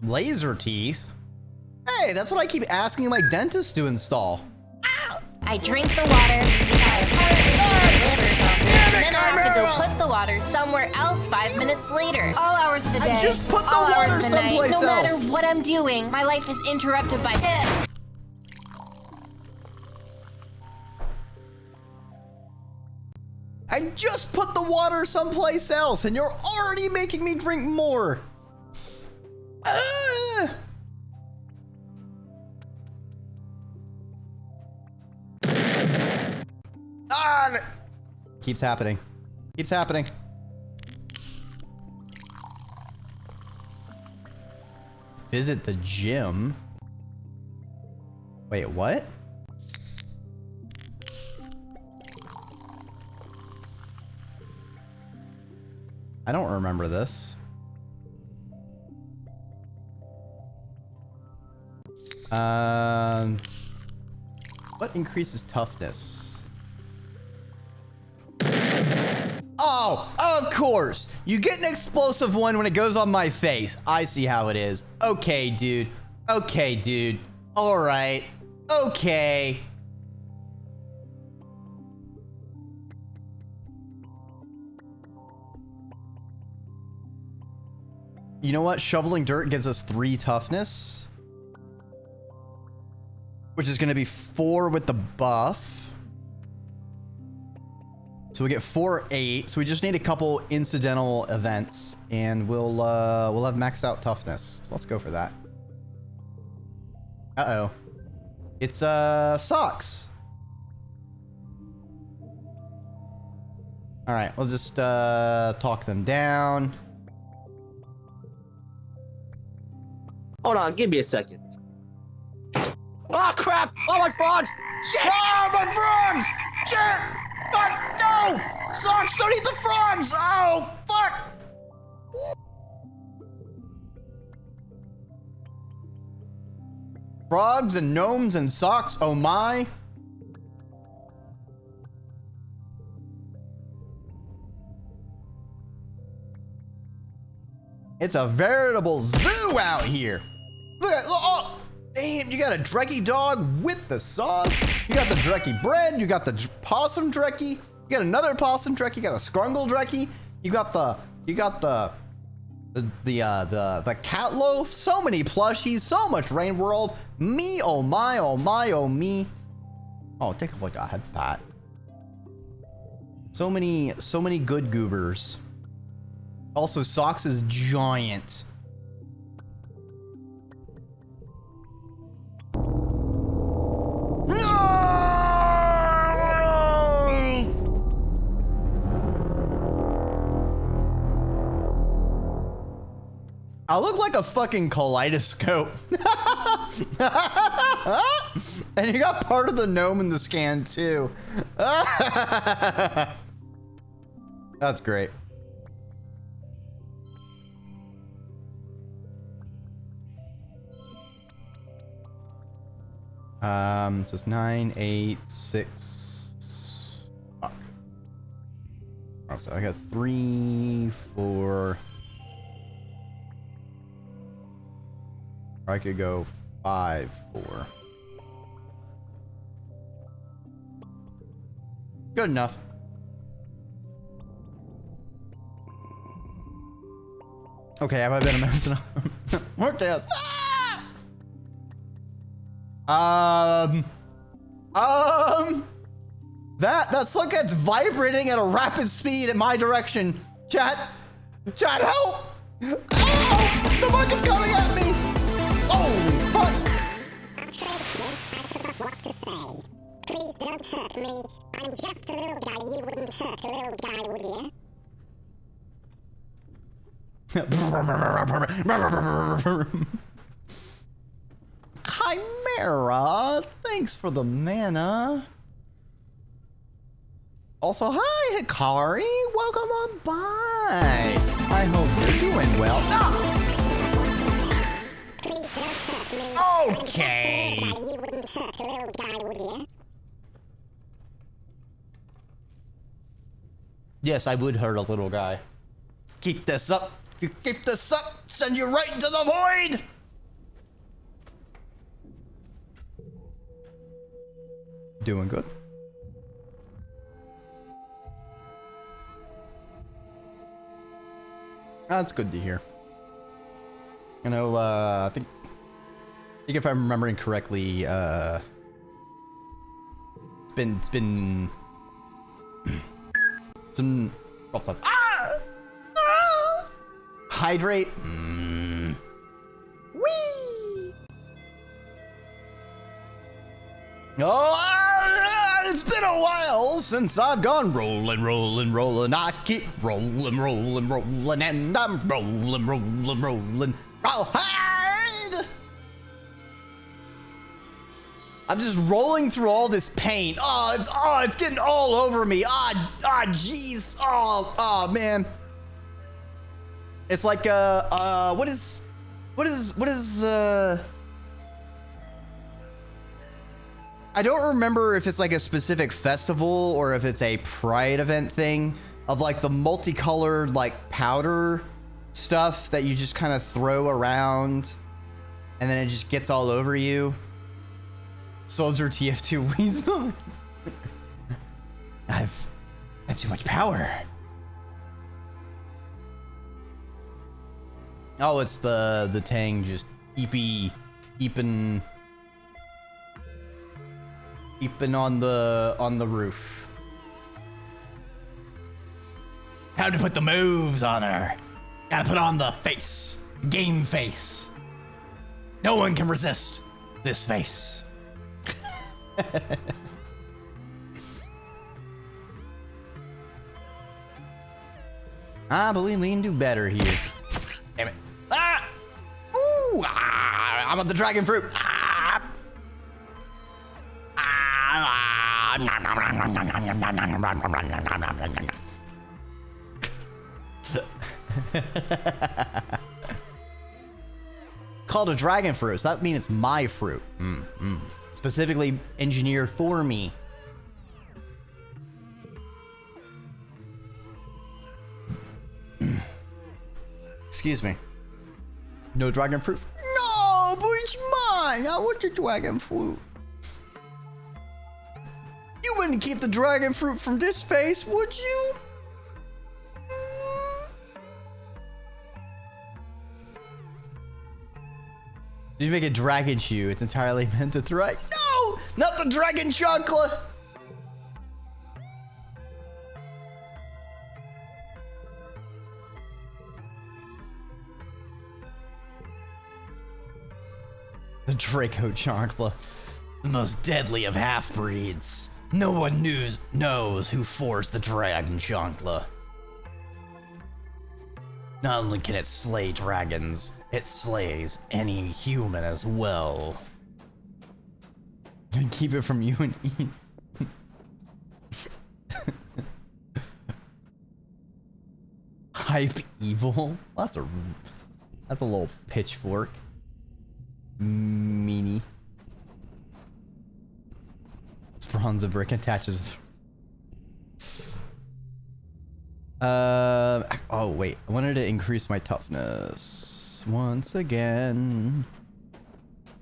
Laser teeth? Hey, that's what I keep asking my dentist to install. I drink the water, I apparently live or something, and then I have to go put the water somewhere else 5 minutes later. All hours of the day, I just put the all water hours of the night, someplace no matter else. what I'm doing, my life is interrupted by this. I just put the water someplace else, and you're already making me drink more. Keeps happening. Keeps happening. Visit the gym. Wait, what? I don't remember this. What increases toughness? Oh, of course. You get an explosive one when it goes on my face. I see how it is. Okay, dude. Okay, dude. All right. Okay. You know what? Shoveling dirt gives us 3 toughness, which is going to be 4 with the buff. So we get 4, 8. So we just need a couple incidental events, and we'll have maxed out toughness. So let's go for that. Uh-oh. It's socks. All right, we'll just talk them down. Hold on, give me a second. Oh crap! Oh my frogs! Shit! Oh, my frogs! Shit! No! Socks, don't eat the frogs! Oh, fuck! Frogs and gnomes and socks, oh my. It's a veritable zoo out here. Look at, oh, damn, you got a Dreki dog with the sauce. You got the Dreki bread. You got the possum Dreki. You got another possum Dreki. You got a scrungle Dreki. You got the cat loaf. So many plushies. So much Rain World. Me, oh my, oh my, oh me. Oh, take a look at that. So many good goobers. Also, Socks is giant. No! I look like a fucking kaleidoscope. And you got part of the gnome in the scan too. That's great. So it's 9, 8, 6. Fuck. Oh, so I got 3, 4. Or I could go 5, 4. Good enough. Okay, have I been a mess enough? More chaos. That's like it's vibrating at a rapid speed in my direction. Chat, help! Oh, the bug is coming at me! Holy fuck! I'm sorry, kid. I forgot what to say. Please don't hurt me. I'm just a little guy. You wouldn't hurt a little guy, would you? Chimera, thanks for the mana. Also, hi, Hikari. Welcome on by. I hope you're doing well. Ah! Please don't hurt me. Okay. I'm just a little guy. You wouldn't hurt a little guy, would you? Yes, I would hurt a little guy. Keep this up. If you keep this up, send you right into the void! Doing good. That's good to hear. You know, I think if I'm remembering correctly, it's been some rough stuff. Hydrate. Whee! Oh, it's been a while since I've gone rolling, rolling, rolling. I keep rolling, rolling, rolling, and I'm rolling, rolling, rolling. Roll hard! I'm just rolling through all this paint. It's getting all over me. Jeez. Oh, man. It's like what is the? I don't remember if it's like a specific festival or if it's a Pride event thing of like the multicolored like powder stuff that you just kind of throw around and then it just gets all over you. Soldier TF2 Weasel. I have too much power. Oh, it's the Tang just keeping on the roof. How to put the moves on her. Gotta put on the face. Game face. No one can resist this face. I believe we can do better here. Damn it. Ooh! I'm on the dragon fruit. Called a dragon fruit, so that means it's my fruit. Specifically engineered for me. Excuse me. No dragon fruit? No, but it's mine. I want the dragon fruit. You wouldn't keep the dragon fruit from this face, would you? Did you make a dragon shoe? It's entirely meant to thrive. No! Not the dragon chocolate! The Draco Chancla, the most deadly of half-breeds. No one knows who forced the Dragon Chancla. Not only can it slay dragons, it slays any human as well. And keep it from you and eat. Hype evil? That's a little pitchfork. Meanie. Bronze brick attaches. Oh wait, I wanted to increase my toughness once again.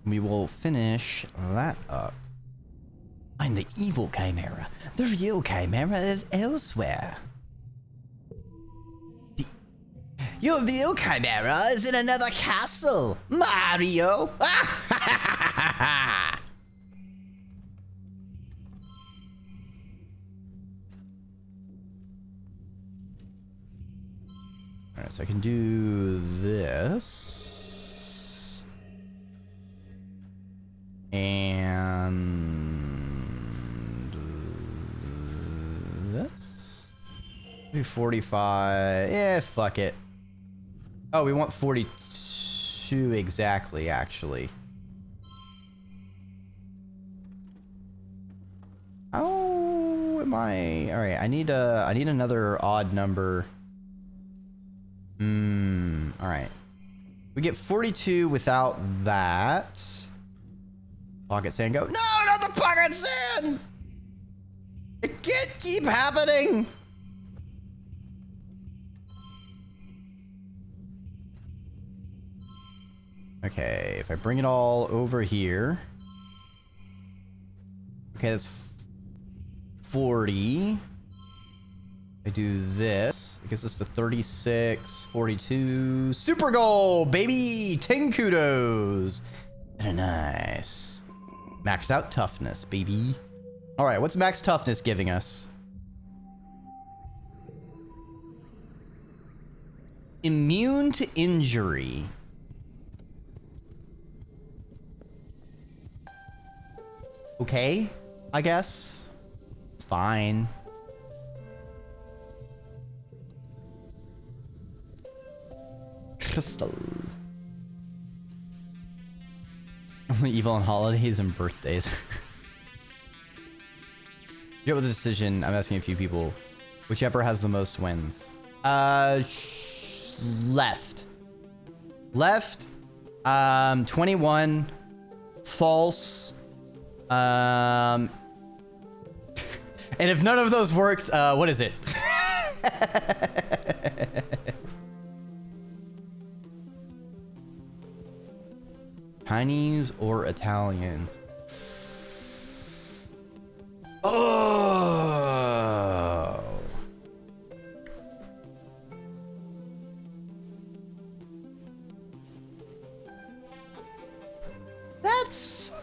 We will finish that up. I'm the evil chimera. The real chimera is elsewhere. Your real chimera is in another castle, Mario. Alright, so I can do this. And this. Maybe 45. Yeah, fuck it. Oh, we want 42 exactly, actually. How am I? All right, I need another odd number. All right. We get 42 without that. Pocket sand go. No, not the pocket sand! It can't keep happening. Okay, if I bring it all over here. Okay, that's 40. I do this. It gets us to 36, 42. Super goal, baby! 10 kudos. Very nice. Maxed out toughness, baby. All right, what's max toughness giving us? Immune to injury. Okay, I guess. It's fine. Crystal. Only evil on holidays and birthdays. Get with the decision. I'm asking a few people. Whichever has the most wins. Left. Left. 21. False. And if none of those worked, what is it? Chinese or Italian? Oh.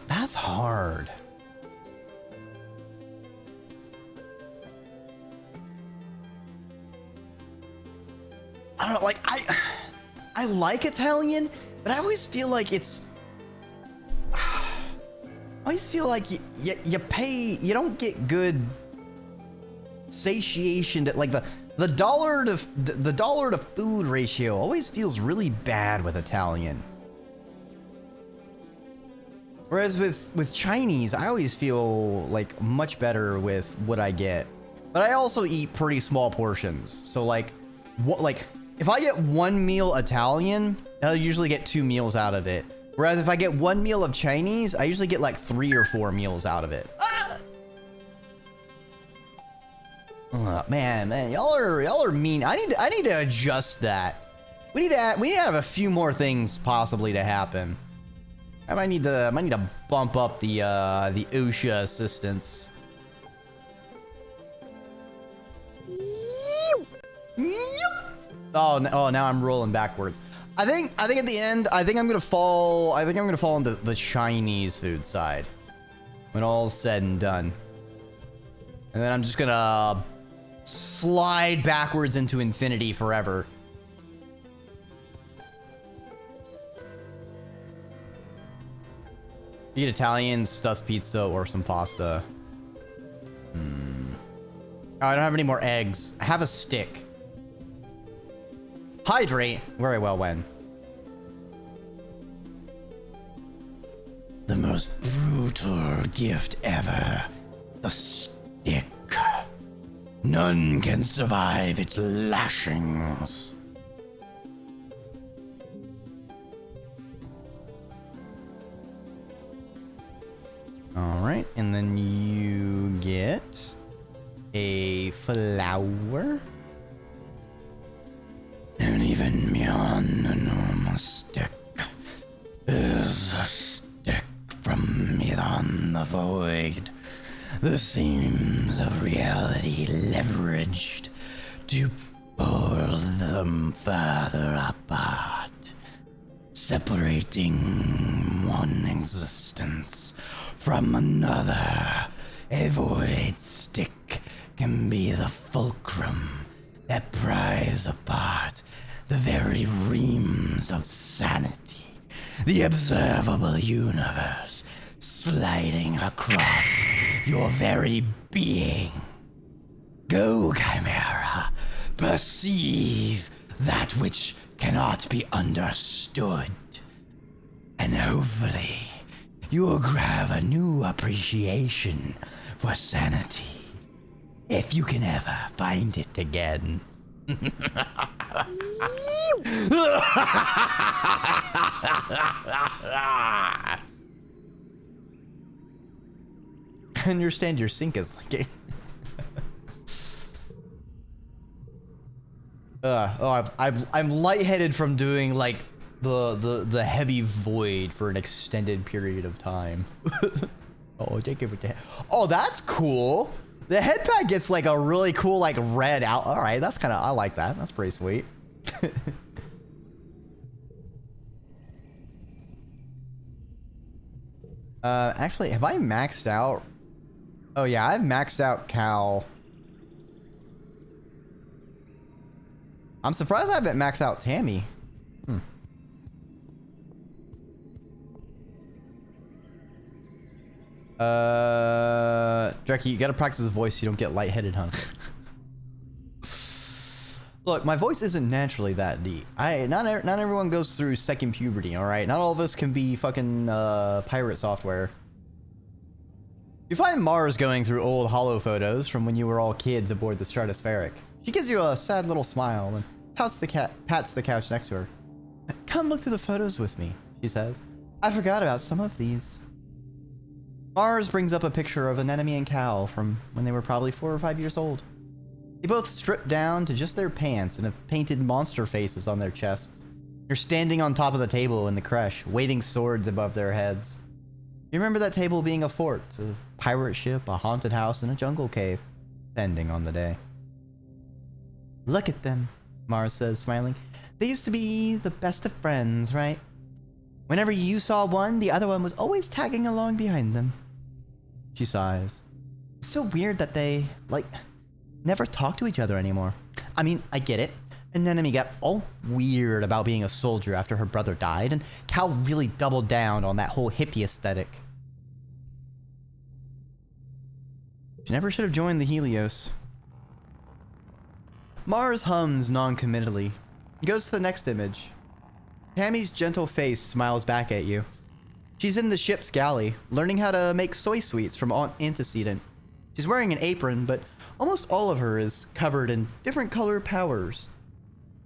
That's hard. I don't know, like I like Italian, but I always feel like it's I always feel like you pay, you don't get good satiation to, like the dollar to food ratio always feels really bad with Italian. Whereas with Chinese, I always feel like much better with what I get. But I also eat pretty small portions. So like if I get one meal Italian, I'll usually get 2 meals out of it. Whereas if I get 1 meal of Chinese, I usually get like 3 or 4 meals out of it. Ah! Oh, man, y'all are mean. I need to adjust that. We need to have a few more things possibly to happen. I might need to bump up the OSHA assistance. Oh, now I'm rolling backwards. I think at the end, I think I'm gonna fall on the Chinese food side when all's said and done. And then I'm just gonna slide backwards into infinity forever. Eat Italian, stuffed pizza, or some pasta. Oh, I don't have any more eggs. I have a stick. Hydrate. Very well, when. The most brutal gift ever. The stick. None can survive its lashings. All right, and then you get a flower. And even beyond the normal stick is a stick from beyond the void. The seams of reality leveraged to pull them further apart, separating one existence from another. A void stick can be the fulcrum that pries apart the very reams of sanity, the observable universe sliding across your very being. Go, Chimera, perceive that which cannot be understood, and hopefully you will grab a new appreciation for sanity, if you can ever find it again. I understand your sink is leaking. I'm lightheaded from doing like the heavy void for an extended period of time. Oh, thank you for that. Oh, that's cool. The head pad gets like a really cool like red out. All right, that's kind of, I like that. That's pretty sweet. Actually, have I maxed out? Oh yeah, I've maxed out Cal. I'm surprised I haven't maxed out Tammy. Dreki, you gotta practice the voice so you don't get lightheaded, huh? Look, my voice isn't naturally that deep. Not everyone goes through second puberty, alright? Not all of us can be fucking pirate software. You find Mars going through old holo photos from when you were all kids aboard the Stratospheric. She gives you a sad little smile and pats the couch next to her. Come look through the photos with me, she says. I forgot about some of these. Mars brings up a picture of Anemone and Cal from when they were probably 4 or 5 years old. They both stripped down to just their pants and have painted monster faces on their chests. They're standing on top of the table in the creche, waving swords above their heads. You remember that table being a fort, a pirate ship, a haunted house, and a jungle cave, depending on the day. Look at them, Mars says, smiling. They used to be the best of friends, right? Whenever you saw one, the other one was always tagging along behind them. She sighs. It's so weird that they, like, never talk to each other anymore. I mean, I get it. Anemone got all weird about being a soldier after her brother died, and Cal really doubled down on that whole hippie aesthetic. She never should have joined the Helios. Mars hums non-committally. He goes to the next image. Tammy's gentle face smiles back at you. She's in the ship's galley, learning how to make soy sweets from Antecedent. She's wearing an apron, but almost all of her is covered in different color powders.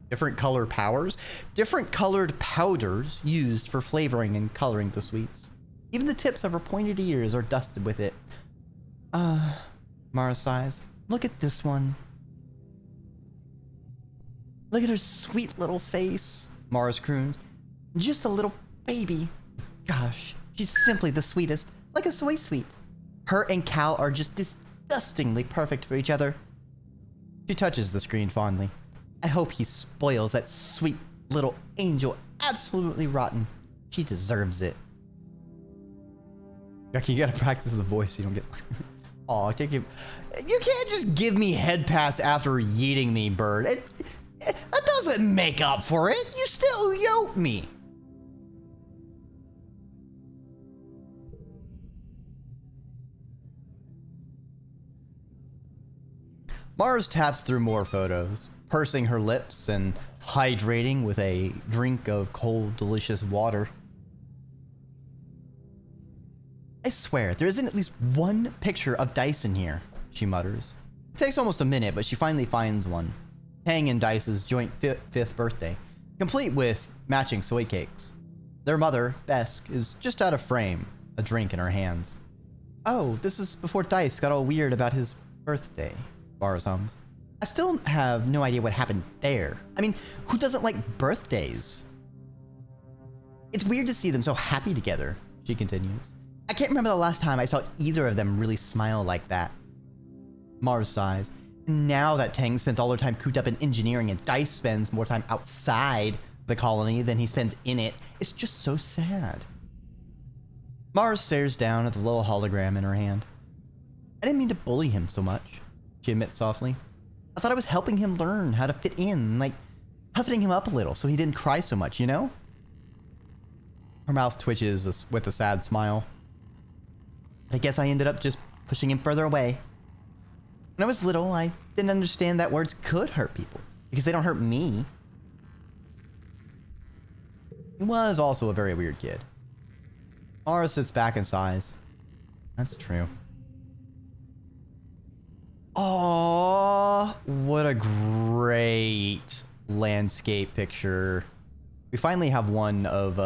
Different color powders? Different colored powders used for flavoring and coloring the sweets. Even the tips of her pointed ears are dusted with it. Mara sighs. Look at this one. Look at her sweet little face, Mars croons. Just a little baby. Gosh, she's simply the sweetest, like a soy sweet. Her and Cal are just disgustingly perfect for each other. She touches the screen fondly. I hope he spoils that sweet little angel absolutely rotten. She deserves it. Dreki, you gotta practice the voice so you don't get... Aw, take you... You can't just give me head pats after yeeting me, bird. That doesn't make up for it. You still yoke me. Mars taps through more photos, pursing her lips and hydrating with a drink of cold, delicious water. I swear, there isn't at least one picture of Dice in here, she mutters. It takes almost a minute, but she finally finds one. Hang and Dice's joint 5th birthday, complete with matching soy cakes. Their mother, Besk, is just out of frame, a drink in her hands. Oh, this was before Dice got all weird about his birthday, Mars hums. I still have no idea what happened there. I mean, who doesn't like birthdays? It's weird to see them so happy together, she continues. I can't remember the last time I saw either of them really smile like that. Mars sighs. Now that Tang spends all her time cooped up in engineering and Dice spends more time outside the colony than he spends in it, it's just so sad. Mars stares down at the little hologram in her hand. I didn't mean to bully him so much, she admits softly. I thought I was helping him learn how to fit in, like toughening him up a little so he didn't cry so much, you know? Her mouth twitches with a sad smile. I guess I ended up just pushing him further away. When I was little, I didn't understand that words could hurt people, because they don't hurt me. He was also a very weird kid. Mara sits back and sighs. That's true. Aww, what a great landscape picture. We finally have one of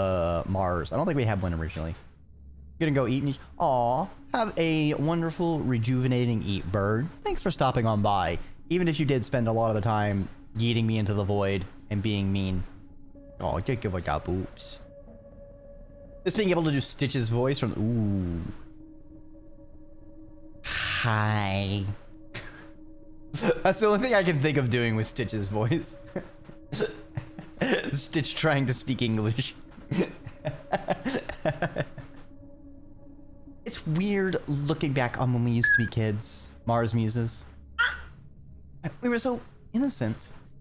Mars. I don't think we had one originally. Gonna go eat and... Aw, have a wonderful, rejuvenating eat, bird. Thanks for stopping on by, even if you did spend a lot of the time yeeting me into the void and being mean. Oh, I can't give like that boobs. Just being able to do Stitch's voice from ooh. Hi. That's the only thing I can think of doing with Stitch's voice. Stitch trying to speak English. It's weird looking back on when we used to be kids. Mars Muses. We were so innocent.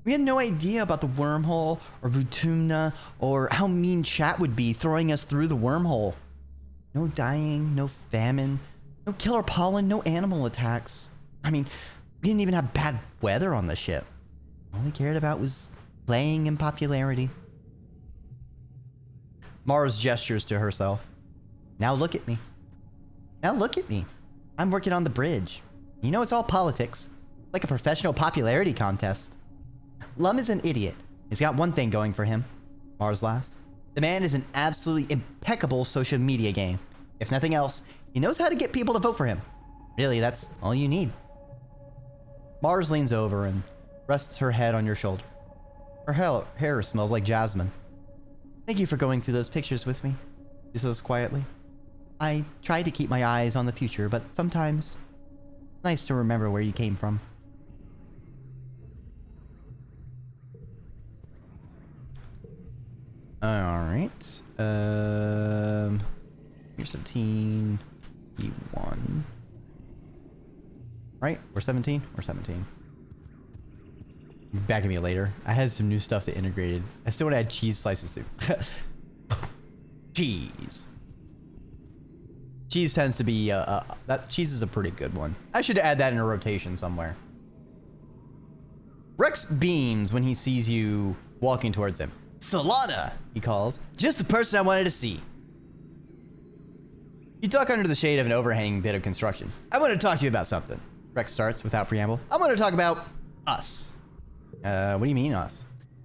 We had no idea about the wormhole or VTuber or how mean chat would be throwing us through the wormhole. No dying, no famine, no killer pollen, no animal attacks. I mean, we didn't even have bad weather on the ship. All we cared about was playing and popularity. Mars gestures to herself. Now look at me. Now look at me. I'm working on the bridge. You know, it's all politics. Like a professional popularity contest. Lum is an idiot. He's got one thing going for him. Mars laughs. The man is an absolutely impeccable social media game. If nothing else, he knows how to get people to vote for him. Really, that's all you need. Mars leans over and rests her head on your shoulder. Her hair smells like jasmine. Thank you for going through those pictures with me, she says quietly. I try to keep my eyes on the future, but sometimes it's nice to remember where you came from. Alright. You're 17. E1. Right? We're 17? We're 17. Back at me later. I had some new stuff to integrate. I still want to add cheese slices too. Cheese. Cheese tends to be, that cheese is a pretty good one. I should add that in a rotation somewhere. Rex beams when he sees you walking towards him. Solana, he calls. Just the person I wanted to see. You duck under the shade of an overhanging bit of construction. I want to talk to you about something. Rex starts without preamble. I want to talk about us. What do you mean us?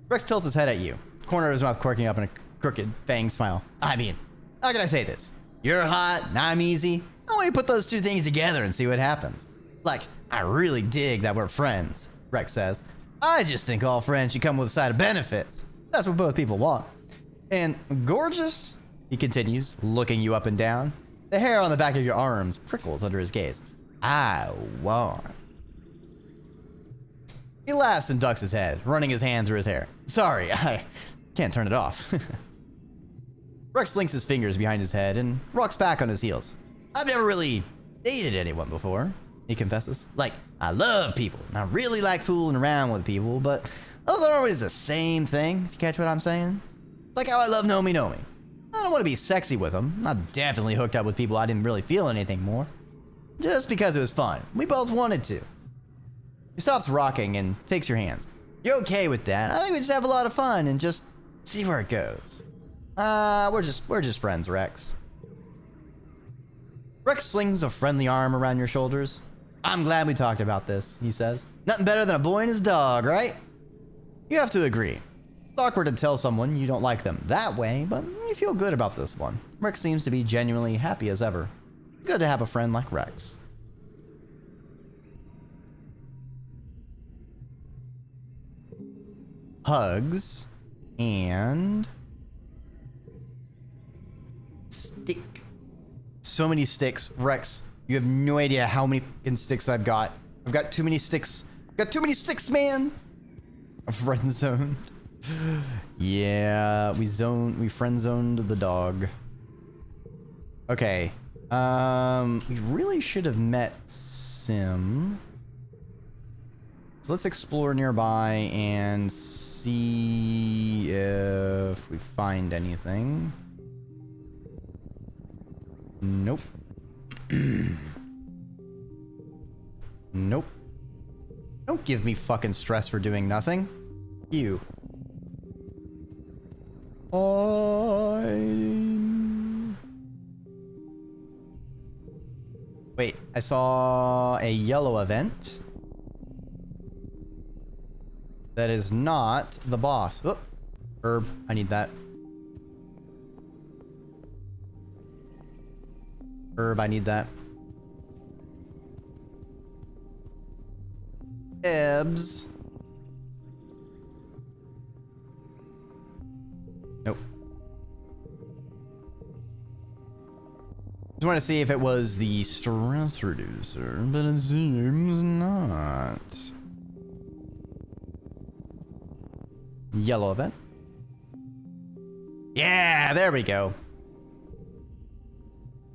Rex tilts his head at you. Corner of his mouth quirking up in a crooked, fang smile. I mean, how can I say this? You're hot and I'm easy. I want you to put those two things together and see what happens. Like, I really dig that we're friends, Rex says. I just think all friends should come with a side of benefits. That's what both people want. And gorgeous, he continues, looking you up and down. The hair on the back of your arms prickles under his gaze. I want. He laughs and ducks his head, running his hand through his hair. Sorry, I can't turn it off. Rex links his fingers behind his head and rocks back on his heels. I've never really dated anyone before, he confesses. Like, I love people, and I really like fooling around with people, but those aren't always the same thing, if you catch what I'm saying. Like how I love Nomi Nomi. I don't want to be sexy with them. I'm definitely hooked up with people I didn't really feel anything more. Just because it was fun. We both wanted to. He stops rocking and takes your hands. You're okay with that? I think we just have a lot of fun and just see where it goes. We're just friends, Rex. Rex slings a friendly arm around your shoulders. I'm glad we talked about this, he says. Nothing better than a boy and his dog, right? You have to agree. It's awkward to tell someone you don't like them that way, but you feel good about this one. Rex seems to be genuinely happy as ever. Good to have a friend like Rex. Hugs and stick. So many sticks, Rex. You have no idea how many fucking sticks I've got. I've got too many sticks. I've got too many sticks, man. I'm friend zoned. Yeah, we friend zoned the dog. Okay. We really should have met Sim. So let's explore nearby and see if we find anything. Nope. Nope. Don't give me fucking stress for doing nothing. You. Wait, I saw a yellow event. That is not the boss. Oh, herb, I need that. Herb, I need that. Ebs. Nope. Just want to see if it was the stress reducer, but it seems not. Yellow event. Yeah, there we go.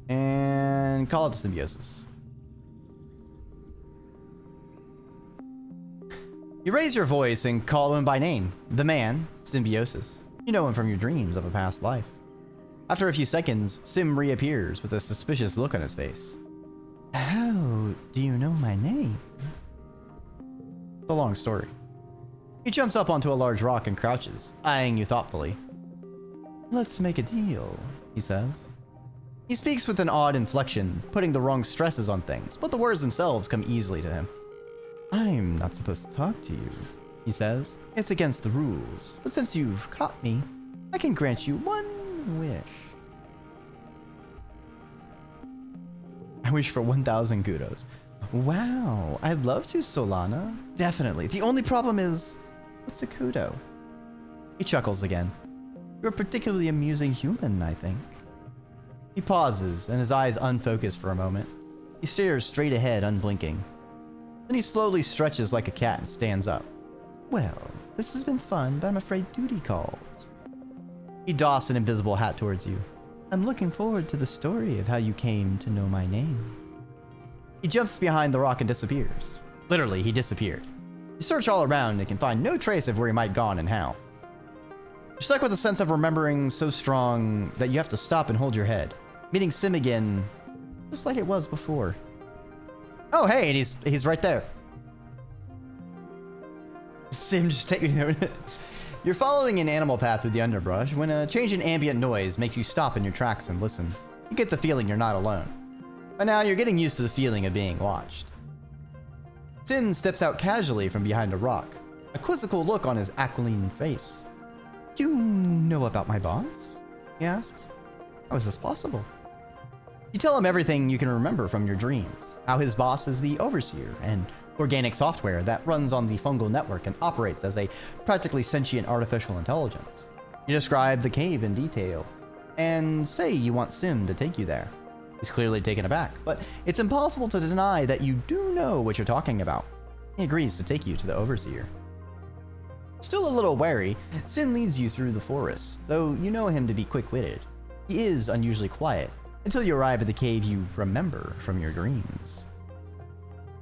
And call it symbiosis. You raise your voice and call him by name. The man, Symbiosis. You know him from your dreams of a past life. After a few seconds, Sim reappears with a suspicious look on his face. How do you know my name? It's a long story. He jumps up onto a large rock and crouches, eyeing you thoughtfully. Let's make a deal, he says. He speaks with an odd inflection, putting the wrong stresses on things, but the words themselves come easily to him. I'm not supposed to talk to you, he says. It's against the rules, but since you've caught me, I can grant you one wish. I wish for 1,000 kudos. Wow, I'd love to, Solana. Definitely. The only problem is, what's a kudo? He chuckles again. You're a particularly amusing human, I think. He pauses, and his eyes unfocus for a moment. He stares straight ahead, unblinking. Then he slowly stretches like a cat and stands up. Well, this has been fun, but I'm afraid duty calls. He doffs an invisible hat towards you. I'm looking forward to the story of how you came to know my name. He jumps behind the rock and disappears. Literally, he disappeared. You search all around and can find no trace of where he might have gone and how. You're stuck with a sense of remembering so strong that you have to stop and hold your head, meeting Sim again, just like it was before. Oh, hey, and he's right there. Sim just taking it. You're following an animal path through the underbrush when a change in ambient noise makes you stop in your tracks and listen. You get the feeling you're not alone. By now, you're getting used to the feeling of being watched. Sim steps out casually from behind a rock, a quizzical look on his aquiline face. You know about my boss? He asks. How is this possible? You tell him everything you can remember from your dreams, how his boss is the overseer and organic software that runs on the fungal network and operates as a practically sentient artificial intelligence. You describe the cave in detail and say you want Sim to take you there. He's clearly taken aback, but it's impossible to deny that you do know what you're talking about. He agrees to take you to the overseer. Still a little wary, Sim leads you through the forest, though you know him to be quick-witted. He is unusually quiet, until you arrive at the cave you remember from your dreams.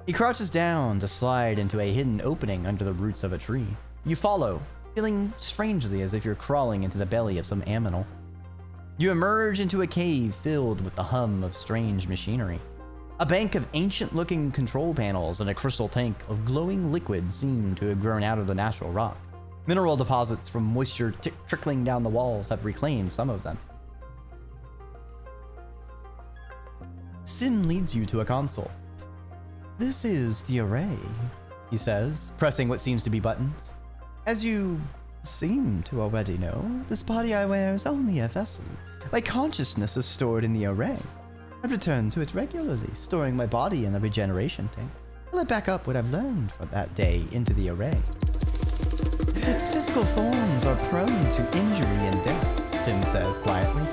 He crouches down to slide into a hidden opening under the roots of a tree. You follow, feeling strangely as if you're crawling into the belly of some animal. You emerge into a cave filled with the hum of strange machinery. A bank of ancient-looking control panels and a crystal tank of glowing liquid seem to have grown out of the natural rock. Mineral deposits from moisture trickling down the walls have reclaimed some of them. Sim leads you to a console. This is the array, he says, pressing what seems to be buttons. As you seem to already know, this body I wear is only a vessel. My consciousness is stored in the array. I return to it regularly, storing my body in the regeneration tank. I'll back up what I've learned from that day into the array. Physical forms are prone to injury and death, Sim says quietly.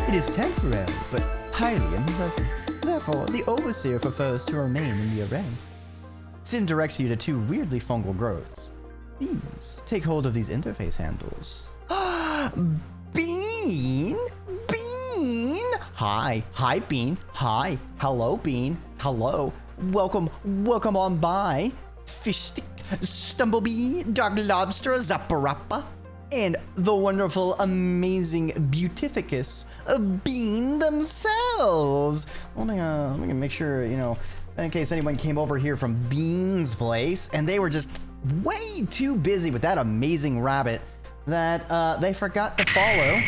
It is temporary, but highly unpleasant. Therefore, the Overseer prefers to remain in the array. Sim directs you to two weirdly fungal growths. Please, take hold of these interface handles. Bean? Bean? Hi, Bean. Hi. Hello, Bean. Hello. Welcome on by. Fish stick, Stumblebee, Dark Lobster, Zapparappa, and the wonderful, amazing Beautificus Bean themselves. Let me make sure, in case anyone came over here from Bean's place and they were just way too busy with that amazing rabbit that they forgot to follow.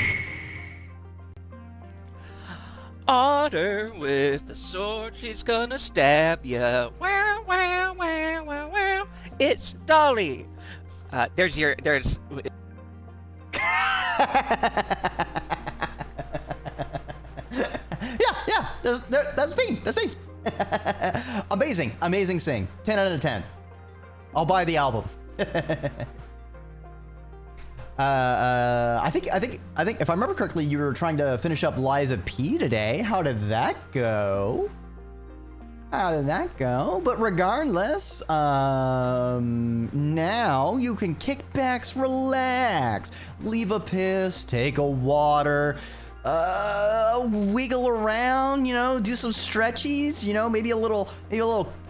Otter with the sword, she's gonna stab ya. Wow, wow, wow, wow, wow. It's Dolly. There's. Yeah, that's Bean. That's Bean. Amazing sing. 10 out of 10. I'll buy the album. I think if I remember correctly, you were trying to finish up Liza P today. How did that go? But regardless, now you can kick back, relax, leave a piss, take a water, wiggle around, you know, do some stretchies, you know, maybe a little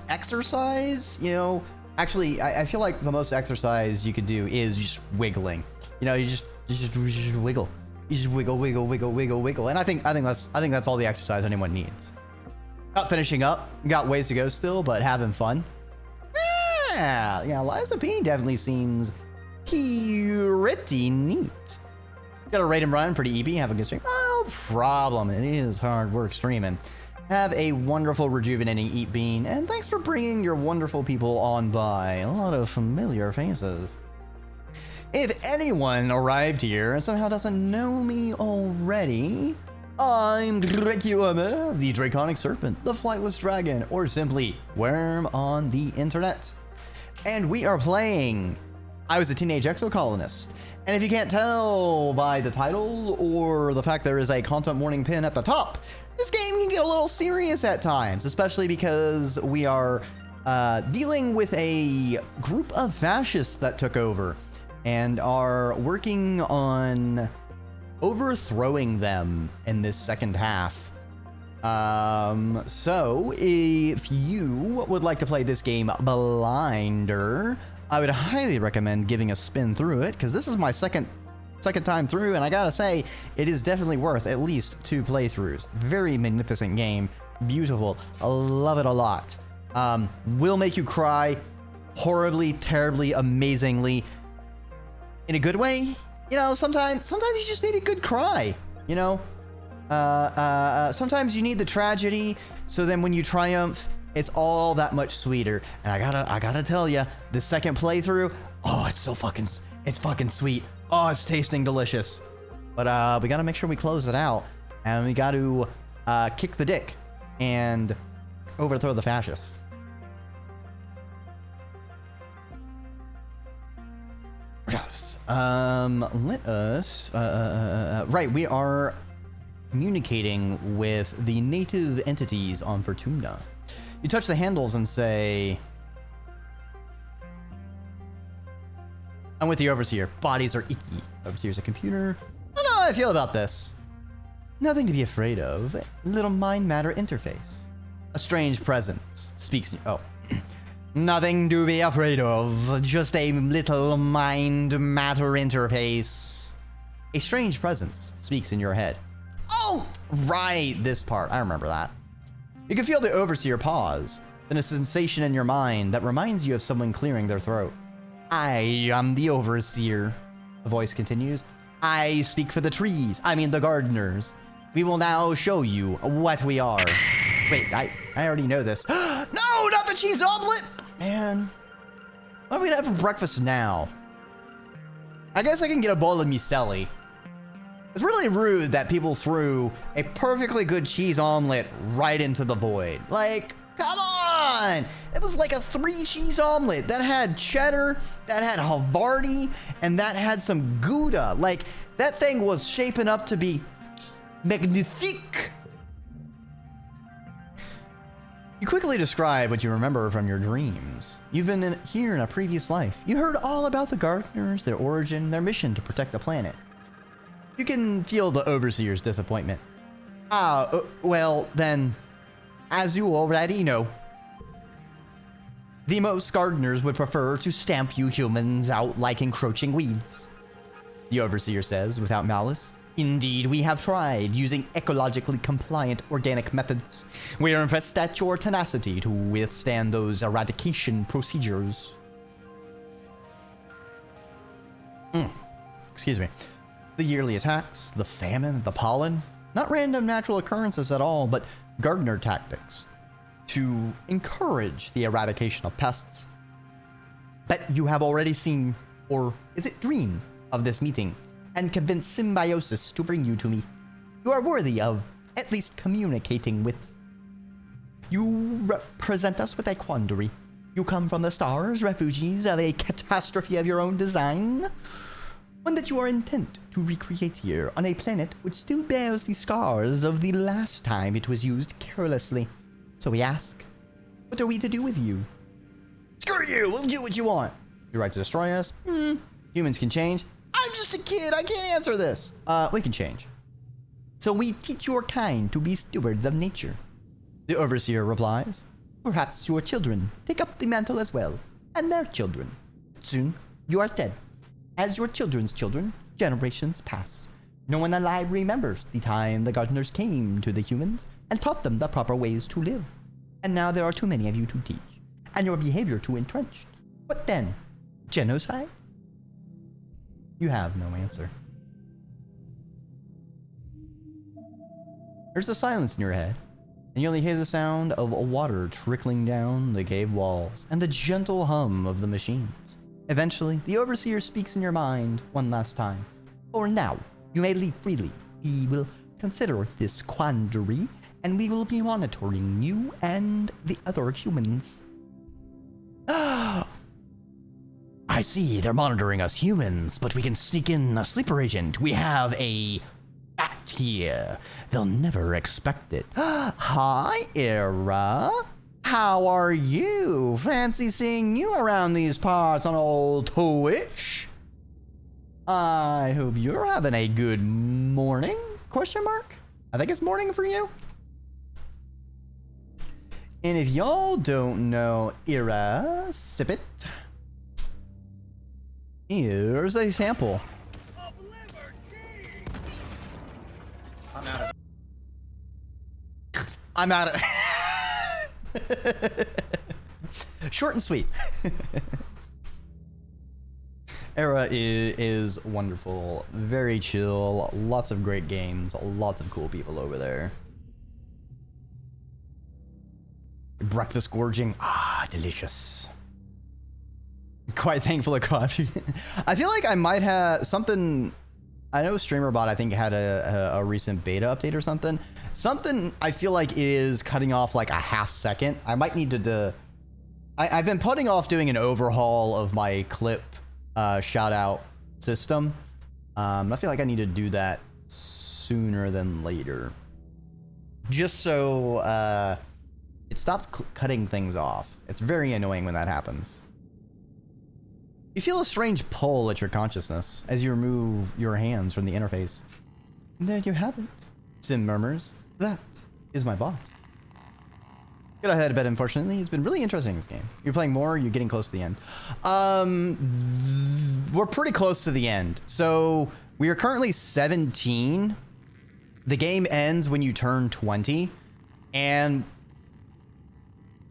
exercise, you know. Actually, I feel like the most exercise you could do is just wiggling. You know, you just wiggle. You just wiggle. And I think that's all the exercise anyone needs. Not finishing up. Got ways to go still, but having fun. Yeah, Liza P definitely seems pretty neat. Got a raid and run, pretty easy. Have a good stream. No problem. It is hard work streaming. Have a wonderful, rejuvenating Eat Bean, and thanks for bringing your wonderful people on by. A lot of familiar faces. If anyone arrived here and somehow doesn't know me already, I'm Dreki, the Draconic Serpent, the Flightless Dragon, or simply Worm on the internet. And we are playing I Was a Teenage Exocolonist. And if you can't tell by the title or the fact there is a content warning pin at the top, this game can get a little serious at times, especially because we are dealing with a group of fascists that took over and are working on overthrowing them in this second half. So if you would like to play this game blinder, I would highly recommend giving a spin through it, because this is my second time through, and I gotta say, it is definitely worth at least 2 playthroughs. Very magnificent game, beautiful, I love it a lot. Will make you cry horribly, terribly, amazingly, in a good way. You know, sometimes you just need a good cry, you know? Sometimes you need the tragedy, so then when you triumph, it's all that much sweeter. And I gotta tell you, the second playthrough, oh, it's fucking sweet. Oh, it's tasting delicious. But we gotta make sure we close it out, and we gotta kick the dick and overthrow the fascists. Let us, right, we are communicating with the native entities on Fortuna. You touch the handles and say, I'm with the Overseer. Bodies are icky. Overseer's a computer. I don't know how I feel about this. Nothing to be afraid of. Little mind matter interface. A strange presence speaks. Oh. Nothing to be afraid of. Just a little mind matter interface. A strange presence speaks in your head. Oh, right. This part. I remember that. You can feel the Overseer pause, then a sensation in your mind that reminds you of someone clearing their throat. I am the Overseer, the voice continues. I speak for the trees, the gardeners. We will now show you what we are. Wait, I already know this. No, not the cheese omelet! Man, what are we gonna have for breakfast now? I guess I can get a bowl of muesli. It's really rude that people threw a perfectly good cheese omelet right into the void. Like, come on! It was like a 3-cheese omelet that had cheddar, that had Havarti, and that had some Gouda. Like, that thing was shaping up to be magnifique. You quickly describe what you remember from your dreams. You've been here in a previous life. You heard all about the gardeners, their origin, their mission to protect the planet. You can feel the Overseer's disappointment. Well, then, as you already know, the most gardeners would prefer to stamp you humans out like encroaching weeds. The Overseer says, without malice. Indeed, we have tried using ecologically compliant organic methods. We are impressed at your tenacity to withstand those eradication procedures. Excuse me. The yearly attacks, the famine, the pollen, not random natural occurrences at all, but gardener tactics to encourage the eradication of pests. Bet you have already seen, or is it dreamed, of this meeting and convinced Symbiosis to bring you to me. You are worthy of at least communicating with. You represent us with a quandary. You come from the stars, refugees of a catastrophe of your own design. one that you are intent to recreate here on a planet which still bears the scars of the last time it was used carelessly. So we ask, what are we to do with you? Screw you, we'll do what you want. Your right to destroy us? Humans can change. I'm just a kid, I can't answer this. We can change. So we teach your kind to be stewards of nature. The overseer replies, perhaps your children take up the mantle as well, and their children. Soon, you are dead. As your children's children, generations pass. No one alive remembers the time the gardeners came to the humans and taught them the proper ways to live. And now there are too many of you to teach, and your behavior too entrenched. What then? Genocide? You have no answer. There's a silence in your head, and you only hear the sound of water trickling down the cave walls and the gentle hum of the machines. Eventually, the overseer speaks in your mind one last time. For now, you may leave freely. We will consider this quandary, and we will be monitoring you and the other humans. I see, they're monitoring us humans, but we can sneak in a sleeper agent. We have a bat here. They'll never expect it. Hi, Era. How are you? Fancy seeing you around these parts on old Twitch. I hope you're having a good morning? Question mark? I think it's morning for you. And if y'all don't know Era, sip it. Here's a sample. I'm out of short and sweet. Era is wonderful, very chill, lots of great games, lots of cool people over there. Breakfast gorging, delicious. Quite thankful to coffee. I feel like I might have something. I know StreamerBot, I think, had a recent beta update or something. Something I feel like is cutting off like a half second. I might need to I've been putting off doing an overhaul of my clip shout out system. I feel like I need to do that sooner than later. Just so it stops cutting things off. It's very annoying when that happens. You feel a strange pull at your consciousness as you remove your hands from the interface. And there you have it. Sim murmurs, that is my boss. Get ahead a bit, unfortunately. It's been really interesting, this game. You're playing more, you're getting close to the end. We're pretty close to the end. So we are currently 17. The game ends when you turn 20. And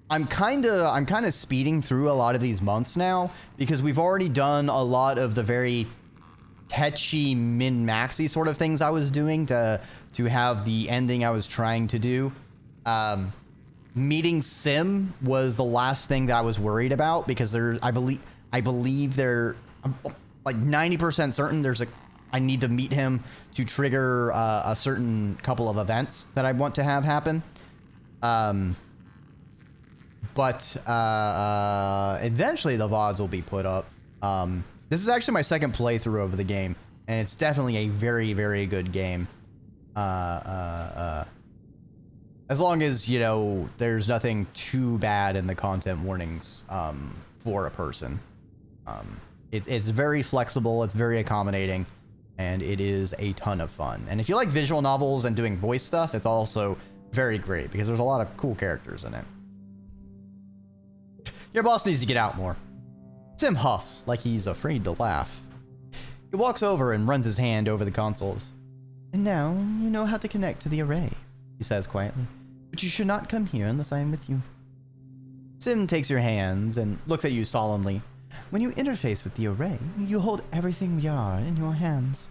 I'm kind of speeding through a lot of these months now because we've already done a lot of the very catchy min-maxy sort of things I was doing to have the ending I was trying to do. Meeting Sim was the last thing that I was worried about because I believe there, I'm like 90% certain I need to meet him to trigger a certain couple of events that I want to have happen. But eventually the VODs will be put up. This is actually my second playthrough of the game, and it's definitely a very, very good game. As long as, you know, there's nothing too bad in the content warnings for a person. It's very flexible, it's very accommodating, and it is a ton of fun. And if you like visual novels and doing voice stuff, it's also very great because there's a lot of cool characters in it. Your boss needs to get out more. Sim huffs like he's afraid to laugh. He walks over and runs his hand over the consoles. And now you know how to connect to the array, he says quietly. But you should not come here unless I am with you. Sim takes your hands and looks at you solemnly. When you interface with the array, you hold everything we are in your hands.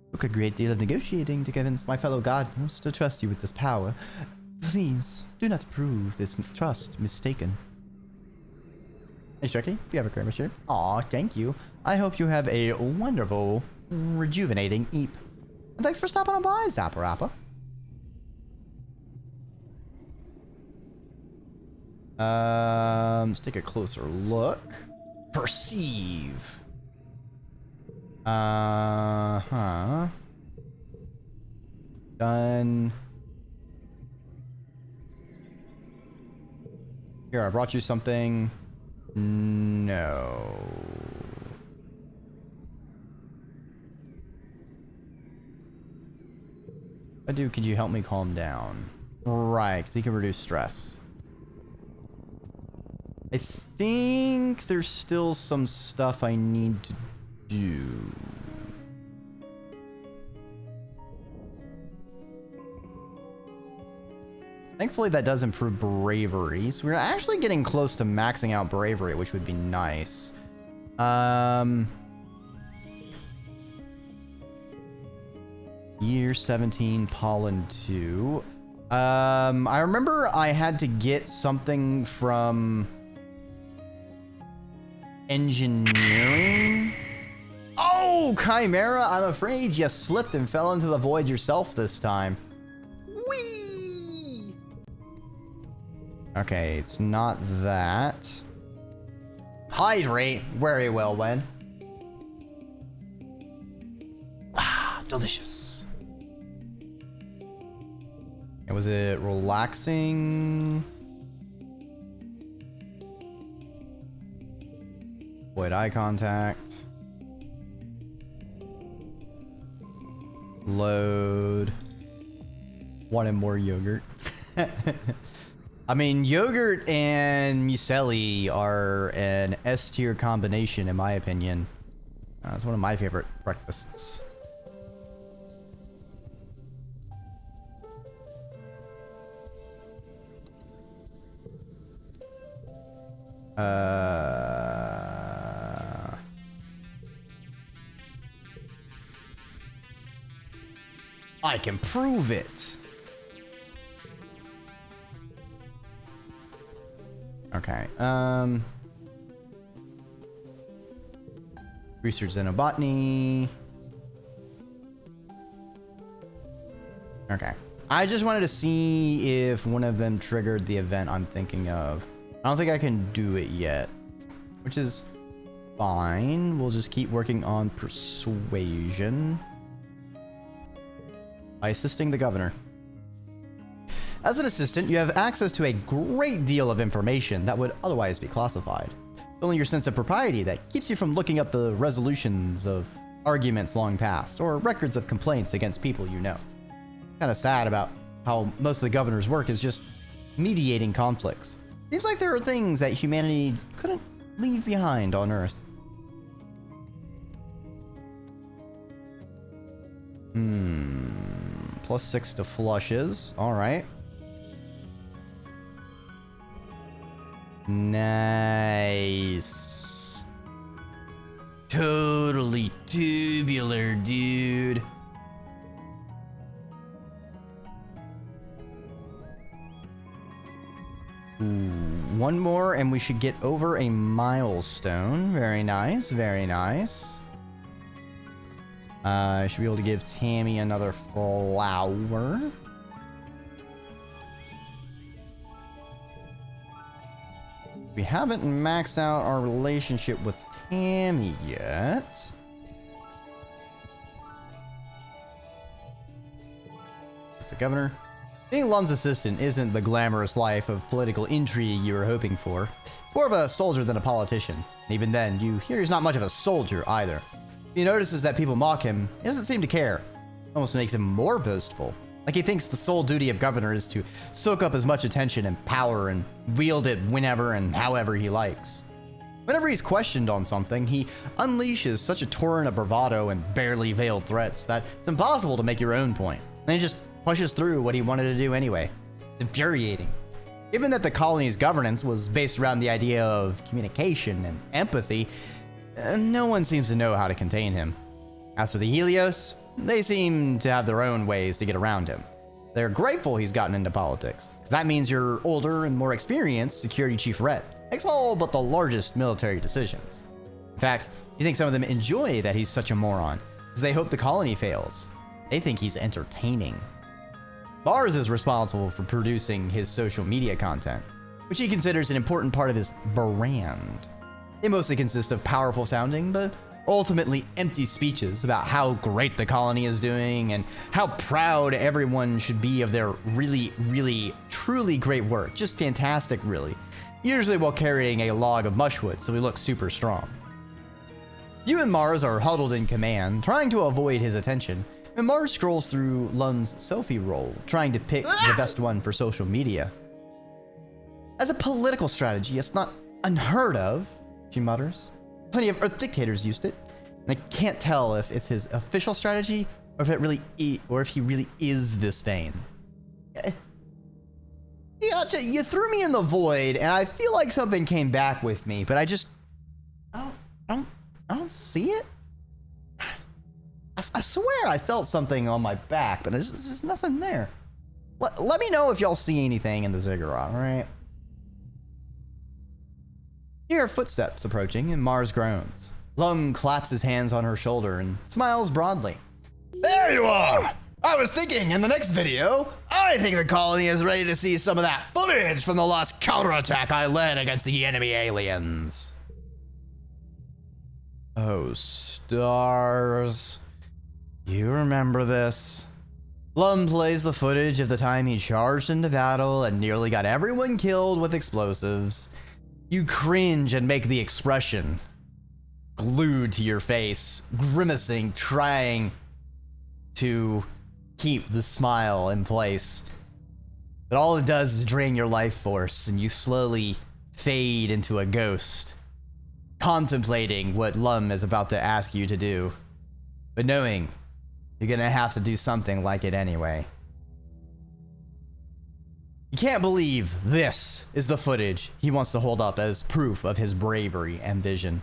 It took a great deal of negotiating to convince my fellow gardeners to trust you with this power. Please, do not prove this trust mistaken. Hey, Dreki, do you have a Kramer shirt? Aw, thank you. I hope you have a wonderful, rejuvenating eep. And thanks for stopping on by, Zapparappa. Let's take a closer look. Perceive. Huh. Done. Here, I brought you something. No. Dude, could you help me calm down? Right, because he can reduce stress. I think there's still some stuff I need to do. Thankfully, that does improve bravery. So we're actually getting close to maxing out bravery, which would be nice. Year 17, Pollen 2. I remember I had to get something from engineering. Oh, Chimera, I'm afraid you slipped and fell into the void yourself this time. Whee! Okay, it's not that. Hydrate. Very well, Wen. Ah, delicious. And was it relaxing? Avoid eye contact. Load. Wanted more yogurt. I mean, yogurt and muesli are an S tier combination, in my opinion. It's one of my favorite breakfasts. I can prove it. Okay. Research xenobotany. Okay. I just wanted to see if one of them triggered the event I'm thinking of. I don't think I can do it yet, which is fine. We'll just keep working on persuasion by assisting the governor. As an assistant, you have access to a great deal of information that would otherwise be classified. It's only your sense of propriety that keeps you from looking up the resolutions of arguments long past or records of complaints against people you know. Kind of sad about how most of the governor's work is just mediating conflicts. Seems like there are things that humanity couldn't leave behind on Earth. +6 to flushes. Alright. Nice. Totally tubular, dude. One more and we should get over a milestone. Very nice, very nice. I should be able to give Tammy another flower. We haven't maxed out our relationship with Tammy yet. It's the governor. Being Lum's assistant isn't the glamorous life of political intrigue you were hoping for. It's more of a soldier than a politician. And even then, you hear he's not much of a soldier either. He notices that people mock him. He doesn't seem to care. Almost makes him more boastful. Like he thinks the sole duty of governor is to soak up as much attention and power and wield it whenever and however he likes. Whenever he's questioned on something, he unleashes such a torrent of bravado and barely veiled threats that it's impossible to make your own point. And he just pushes through what he wanted to do anyway. It's infuriating. Given that the colony's governance was based around the idea of communication and empathy, no one seems to know how to contain him. As for the Helios, they seem to have their own ways to get around him. They're grateful he's gotten into politics, because that means your older and more experienced security chief Rhett makes all but the largest military decisions. In fact, you think some of them enjoy that he's such a moron, because they hope the colony fails. They think he's entertaining. Bars is responsible for producing his social media content, which he considers an important part of his brand. It mostly consists of powerful sounding, but ultimately empty speeches about how great the colony is doing and how proud everyone should be of their really, really, truly great work. Just fantastic, really. Usually while carrying a log of mushwood, so we look super strong. You and Mars are huddled in command, trying to avoid his attention, and Mars scrolls through Lum's selfie roll, trying to pick the best one for social media. As a political strategy, it's not unheard of, she mutters. Plenty of Earth dictators used it, and I can't tell if it's his official strategy or if he really is this vain. You threw me in the void, and I feel like something came back with me, but I don't see it. I swear I felt something on my back, but there's just nothing there. Let me know if y'all see anything in the ziggurat, all right? You hear footsteps approaching, and Mars groans. Lum claps his hands on her shoulder and smiles broadly. There you are! I was thinking in the next video, I think the colony is ready to see some of that footage from the last counterattack I led against the enemy aliens. Oh, stars. You remember this? Lum plays the footage of the time he charged into battle and nearly got everyone killed with explosives. You cringe and make the expression glued to your face, grimacing, trying to keep the smile in place. But all it does is drain your life force, and you slowly fade into a ghost, contemplating what Lum is about to ask you to do, but knowing you're gonna have to do something like it anyway. You can't believe this is the footage he wants to hold up as proof of his bravery and vision.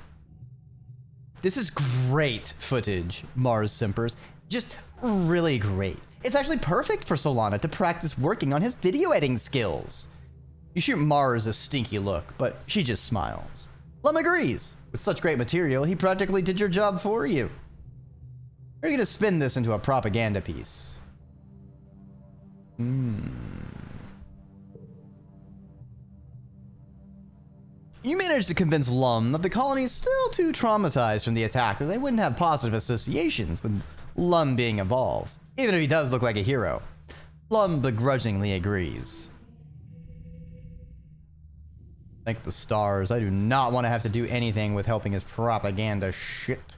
This is great footage, Mars simpers. Just really great. It's actually perfect for Solana to practice working on his video editing skills. You shoot Mars a stinky look, but she just smiles. Lum agrees. With such great material, he practically did your job for you. Are you gonna spin this into a propaganda piece? You managed to convince Lum that the colony is still too traumatized from the attack that they wouldn't have positive associations with Lum being involved, even if he does look like a hero. Lum begrudgingly agrees. Thank the stars, I do not want to have to do anything with helping his propaganda shit.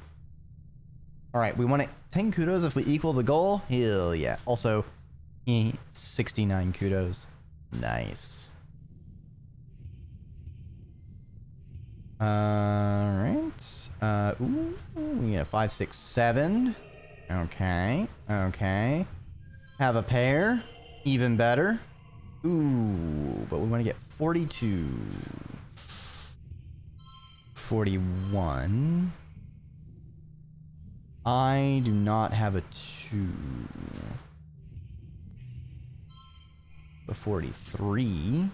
Alright, we want 10 kudos if we equal the goal? Hell yeah. Also, 69 kudos. Nice. Alright. Ooh, we get a 5, 6, 7. Okay. Okay. Have a pair. Even better. Ooh, but we want to get 42. 41. I do not have a 2. The 43.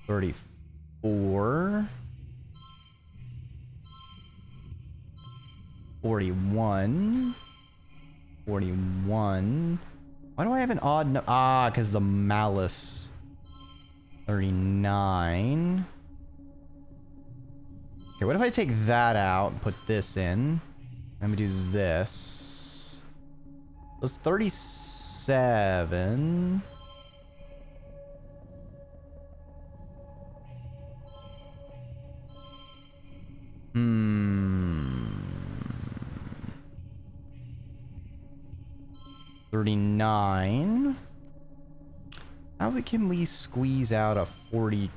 34. 41. 41. Why do I have an odd no? Ah, because the malice. 39. Okay, what if I take that out and put this in? Let me do this. That's 37. Hmm. 39. How can we squeeze out a 42?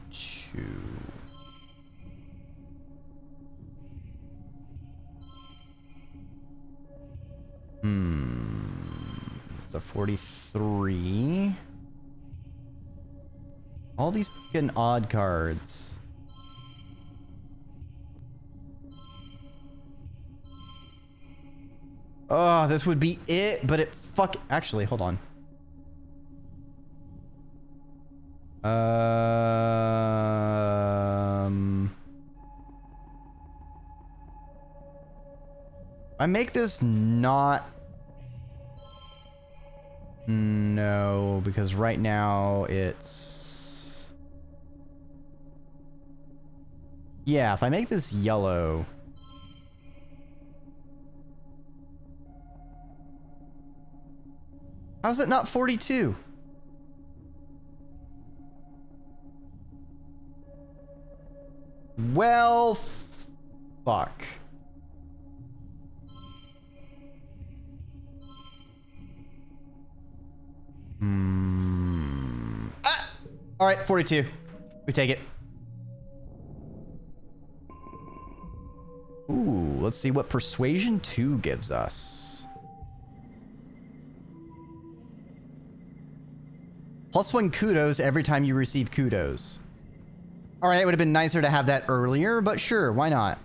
It's a 43. All these fucking odd cards. Oh, this would be it, but it actually, hold on. I make this not... No, because right now it's... Yeah, if I make this yellow... How's it not 42? Well, fuck. Ah! All right, 42. We take it. Ooh, let's see what Persuasion 2 gives us. +1 kudos every time you receive kudos. All right, it would have been nicer to have that earlier, but sure, why not?